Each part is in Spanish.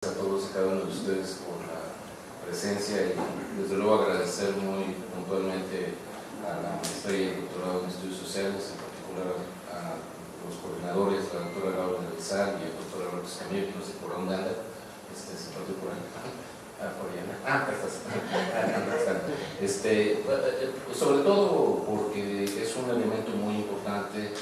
A todos y cada uno de ustedes por la presencia y desde luego agradecer muy puntualmente a la maestría y doctorado en estudios sociales, en particular a los coordinadores, la doctora Laura Delzal y el doctor Alberto Escamillo, que no sé por dónde anda, se partió por ahí. Por allá. Acá estás. Sobre todo porque es un elemento muy importante.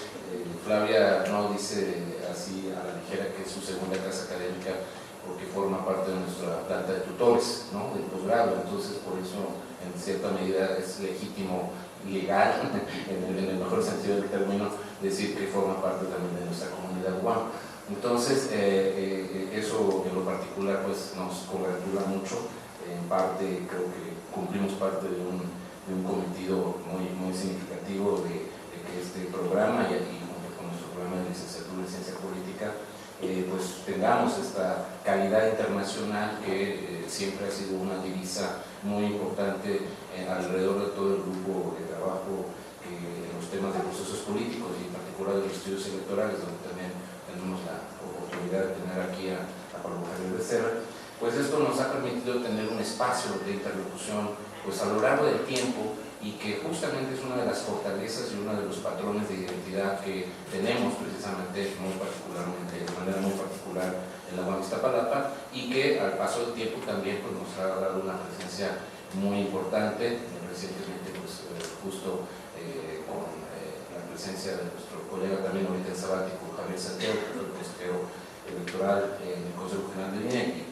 Flavia no dice así a la ligera que es su segunda casa académica, porque forma parte de nuestra planta de tutores, ¿no?, del posgrado. Entonces, por eso, en cierta medida, es legítimo y legal, en el mejor sentido del término, decir que forma parte también de nuestra comunidad UAM. Entonces, eso en lo particular pues nos congratula mucho. En parte, creo que cumplimos parte de un cometido muy significativo de que este programa, y junto con nuestro programa de licenciatura en Ciencia Política, pues tengamos esta calidad internacional que siempre ha sido una divisa muy importante alrededor de todo el grupo de trabajo en los temas de procesos políticos y en particular de los estudios electorales, donde también tenemos la oportunidad de tener aquí a Pablo Javier Becerra. Pues esto nos ha permitido tener un espacio de interlocución pues a lo largo del tiempo, y que justamente es una de las fortalezas y uno de los patrones de identidad que tenemos precisamente muy particularmente, de manera muy particular en la UAM Iztapalapa, y que al paso del tiempo también pues, nos ha dado una presencia muy importante. Recientemente pues justo con la presencia de nuestro colega también ahorita en sabático, Javier Santiago, que fue el consejero electoral en el Consejo General de INE,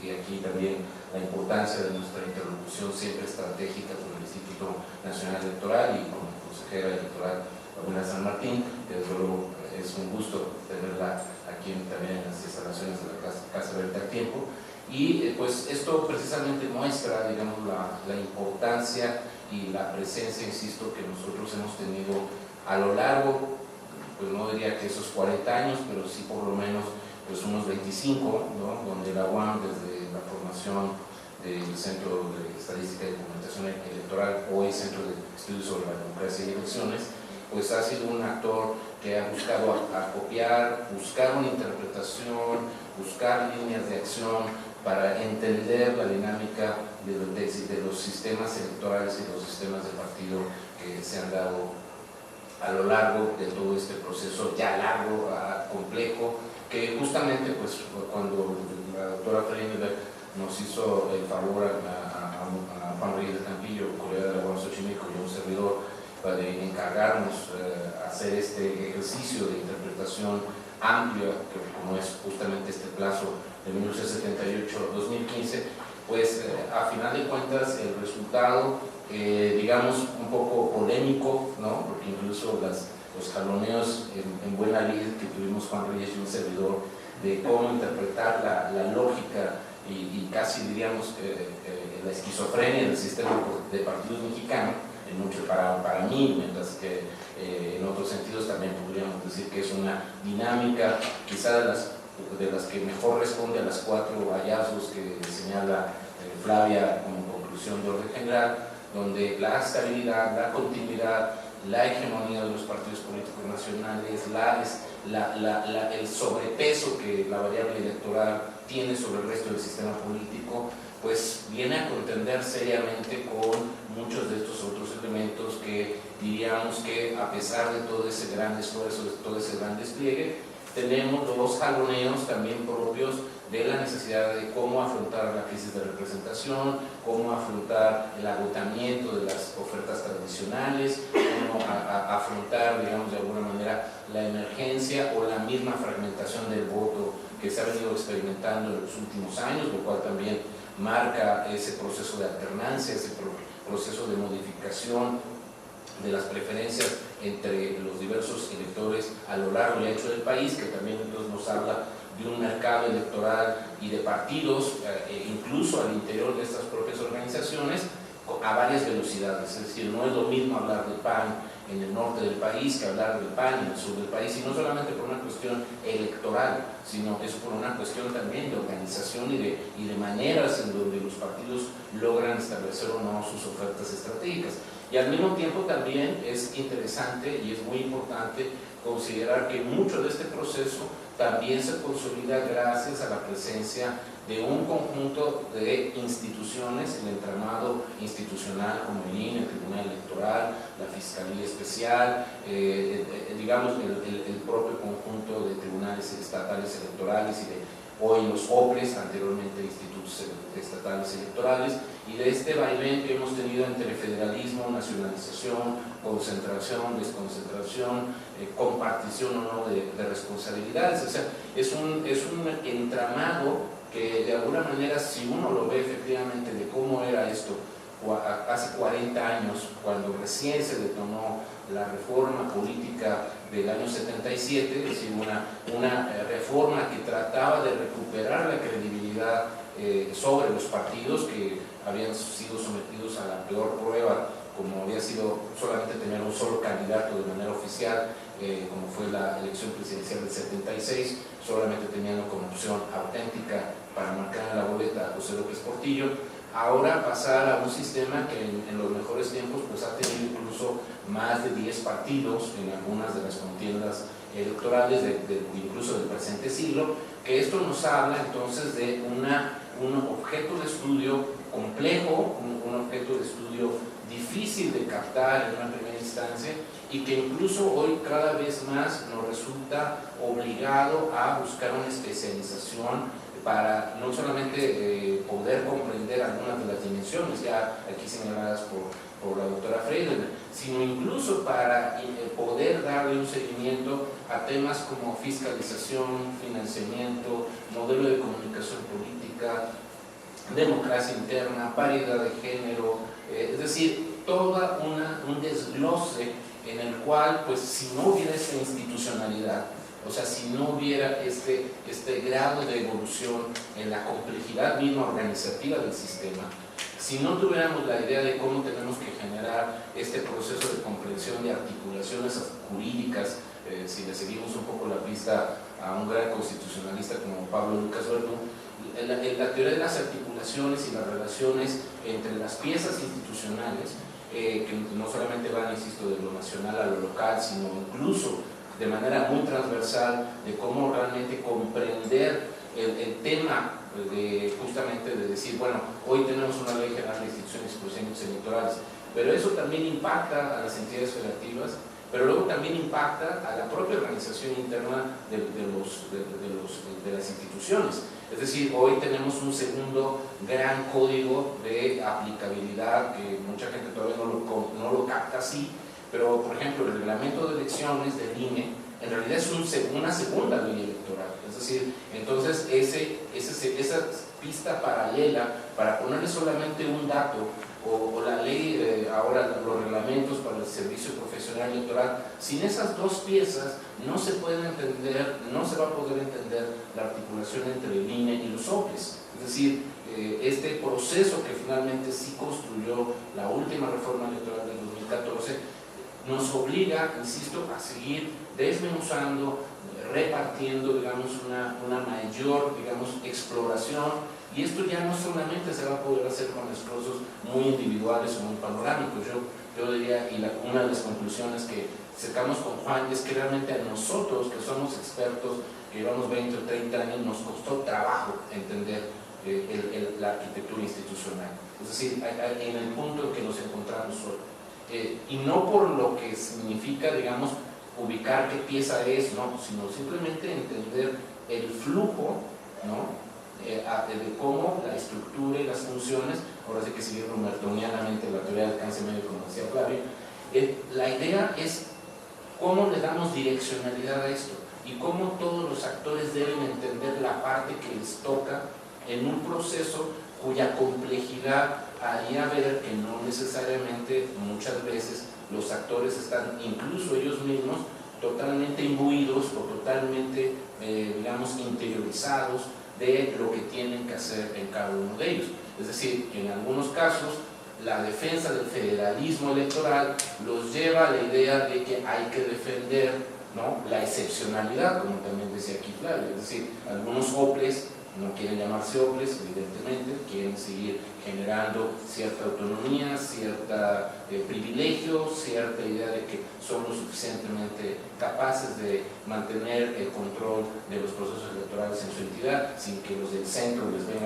y aquí también la importancia de nuestra interlocución siempre estratégica con el Instituto Nacional Electoral y con la consejera electoral Paulina San Martín, que desde luego es un gusto tenerla aquí también en las instalaciones de la Casa Verde al Tiempo. Y pues esto precisamente muestra, digamos, la importancia y la presencia, insisto, que nosotros hemos tenido a lo largo, pues no diría que esos 40 años, pero sí por lo menos pues unos 25, ¿no?, donde la UAM, desde la formación del Centro de Estadística y Documentación Electoral, hoy Centro de Estudios sobre la Democracia y Elecciones, pues ha sido un actor que ha buscado acopiar, buscar una interpretación, buscar líneas de acción para entender la dinámica de los sistemas electorales y los sistemas de partido que se han dado a lo largo de todo este proceso ya largo, complejo, que justamente pues cuando la doctora Freidenberg nos hizo el favor a Juan Reyes de Campillo, colega de la UAM Xochimilco, y a un servidor, para encargarnos hacer este ejercicio de interpretación amplia, que como es justamente este plazo de 1978 a 2015, pues a final de cuentas el resultado, digamos, un poco polémico, ¿no?, porque incluso los jaloneos en buena lid que tuvimos Juan Reyes y un servidor de cómo interpretar la lógica y casi diríamos la esquizofrenia del sistema de partidos mexicano, en mucho para mí, mientras que en otros sentidos también podríamos decir que es una dinámica quizá de las que mejor responde a las 4 hallazgos que señala Flavia como conclusión de orden general, donde la estabilidad, la continuidad, la hegemonía de los partidos políticos nacionales, el sobrepeso que la variable electoral tiene sobre el resto del sistema político, pues viene a contender seriamente con muchos de estos otros elementos que diríamos que a pesar de todo ese gran esfuerzo, de todo ese gran despliegue, tenemos los jaloneos también propios de la necesidad de cómo afrontar la crisis de representación, cómo afrontar el agotamiento de las ofertas tradicionales, cómo afrontar, digamos, de alguna manera la emergencia o la misma fragmentación del voto que se ha venido experimentando en los últimos años, lo cual también marca ese proceso de alternancia, ese proceso de modificación de las preferencias entre los diversos electores a lo largo y ancho del país, que también entonces nos habla de un mercado electoral y de partidos, incluso al interior de estas propias organizaciones, a varias velocidades. Es decir, no es lo mismo hablar del PAN en el norte del país que hablar del PAN en el sur del país, y no solamente por una cuestión electoral, sino es por una cuestión también de organización y de maneras en donde los partidos logran establecer o no sus ofertas estratégicas. Y al mismo tiempo también es interesante y es muy importante considerar que mucho de este proceso también se consolida gracias a la presencia de un conjunto de instituciones, el entramado institucional como el INE, el Tribunal Electoral, la Fiscalía Especial, digamos el propio conjunto de tribunales estatales electorales y de hoy los OPLES, anteriormente institutos estatales electorales, y de este vaivén que hemos tenido entre federalismo, nacionalización, concentración, desconcentración, compartición o no de responsabilidades. O sea, es un entramado que de alguna manera, si uno lo ve efectivamente de cómo era esto hace 40 años, cuando recién se detonó la reforma política del año 77, es decir, una reforma que trataba de recuperar la credibilidad sobre los partidos que habían sido sometidos a la peor prueba, como había sido solamente tener un solo candidato de manera oficial, como fue la elección presidencial del 76, solamente teniendo como opción auténtica para marcar en la boleta a José López Portillo. Ahora pasar a un sistema que en los mejores tiempos pues ha tenido incluso más de 10 partidos en algunas de las contiendas electorales, incluso del presente siglo, que esto nos habla entonces de un objeto de estudio complejo, un objeto de estudio difícil de captar en una primera instancia y que incluso hoy cada vez más nos resulta obligado a buscar una especialización para no solamente poder comprender algunas de las dimensiones ya aquí señaladas por la doctora Freire, sino incluso para poder darle un seguimiento a temas como fiscalización, financiamiento, modelo de comunicación política, democracia interna, paridad de género, es decir, toda un desglose en el cual, pues, si no hubiera esta institucionalidad, o sea, si no hubiera este grado de evolución en la complejidad misma organizativa del sistema, si no tuviéramos la idea de cómo tenemos que generar este proceso de comprensión de articulaciones jurídicas, si le seguimos un poco la pista a un gran constitucionalista como Pablo Lucas Verdún, la teoría de las articulaciones y las relaciones entre las piezas institucionales, que no solamente van, insisto, de lo nacional a lo local, sino incluso de manera muy transversal de cómo realmente comprender el tema justamente de decir, bueno, hoy tenemos una ley general de instituciones y procedimientos electorales, pero eso también impacta a las entidades federativas, pero luego también impacta a la propia organización interna de las instituciones. Es decir, hoy tenemos un segundo gran código de aplicabilidad que mucha gente todavía no lo capta así, pero por ejemplo el reglamento de elecciones del INE en realidad es una segunda ley electoral. Es decir, entonces esa pista paralela, para ponerle solamente un dato, o la ley, ahora los reglamentos para el servicio profesional electoral, sin esas dos piezas no se puede entender, no se va a poder entender la articulación entre el INE y los OPLES. Es decir, este proceso que finalmente sí construyó la última reforma electoral del 2014 nos obliga, insisto, a seguir desmenuzando, repartiendo, digamos, una mayor, digamos, exploración. Y esto ya no solamente se va a poder hacer con esfuerzos muy individuales o muy panorámicos. Yo diría, y una de las conclusiones que sacamos con Juan es que realmente a nosotros, que somos expertos, que llevamos 20 o 30 años, nos costó trabajo entender la arquitectura institucional. Es decir, en el punto en que nos encontramos hoy. Y no por lo que significa, digamos, ubicar qué pieza es, ¿no? Sino simplemente entender el flujo, ¿no? De cómo la estructura y las funciones, ahora sí que siguiendo mertonianamente la teoría del alcance medio, como decía Flavio, la idea es cómo le damos direccionalidad a esto y cómo todos los actores deben entender la parte que les toca en un proceso cuya complejidad haría ver que no necesariamente, muchas veces, los actores están, incluso ellos mismos, totalmente imbuidos o totalmente, digamos, interiorizados de lo que tienen que hacer en cada uno de ellos. Es decir, en algunos casos, la defensa del federalismo electoral los lleva a la idea de que hay que defender, ¿no?, la excepcionalidad, como también decía aquí Flavio. Es decir, algunos OPLES no quieren llamarse OPLES, evidentemente, quieren seguir generando cierta autonomía, cierta privilegio, cierta idea de que son lo suficientemente capaces de mantener el control de los procesos electorales en su entidad, sin que los del centro les vengan